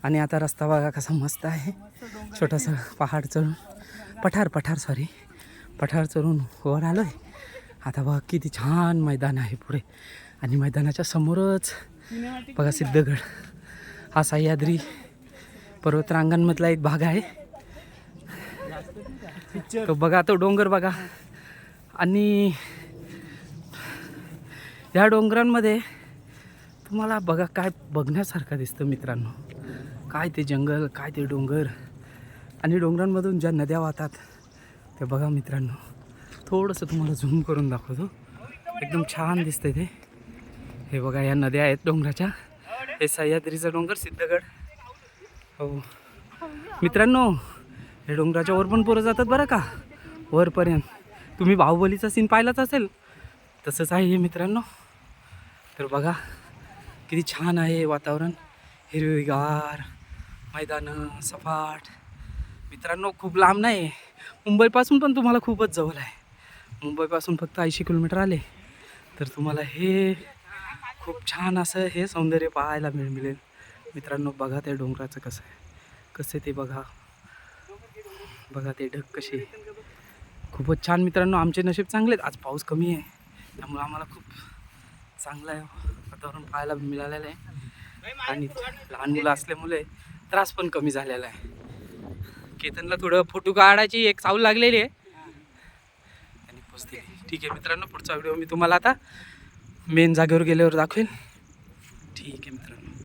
आणि आता रस्ता बघा कसा मस्त आहे. छोटासा पहाड चढून पठार चढून वर आलोय. आता बघा किती छान मैदान आहे पुढे. आणि मैदानाच्या समोरच बघा सिद्धगड हा सह्याद्री पर्वतरांगांमधला एक भाग आहे. तो बघा तो डोंगर बघा. आणि या डोंगरांमध्ये तुम्हाला बघा काय बघण्यासारखं दिसतं मित्रांनो. काय ते जंगल, काय ते डोंगर आणि डोंगरांमधून ज्या नद्या वाहतात ते बघा मित्रांनो. थोडंसं तुम्हाला झूम करून दाखवतो. एकदम छान दिसतंय ते. हे बघा या नद्या आहेत डोंगराच्या. हे सह्याद्रीचा डोंगर सिद्धगड. हो मित्रांनो, हे डोंगराच्या वर पण पोरं जातात बरं का, वरपर्यंत. तुम्ही बाहुबलीचा सीन पाहिलाच असेल, तसंच आहे हे मित्रांनो. तर बघा किती छान आहे वातावरण. हिरवीगार मैदानं, सपाट. मित्रांनो खूप लांब नाही, मुंबईपासून पण तुम्हाला खूपच जवळ आहे. मुंबईपासून फक्त 80 किलोमीटर आले तर तुम्हाला हे खूप छान असं हे सौंदर्य पाहायला मिळेल मित्रांनो. बघा त्या डोंगराचं कसं ते बघा ते ढग कसे. खूपच छान मित्रांनो. आमचे नशीब चांगले आहेत, आज पाऊस कमी आहे त्यामुळे आम्हाला खूप चांगलं आहे वातावरण पाहायला मिळालेलं आहे. आणि लहान मुलं असल्यामुळे त्रास पण कमी झालेला आहे. केतनला थोडं फोटो काढायची एक चावल लागलेली आहे, त्यांनी पोच दिली. ठीक आहे मित्रांनो, पुढचा व्हिडिओ मी तुम्हाला आता मेन जागेवर गेल्यावर दाखवेल. ठीक आहे मित्रांनो.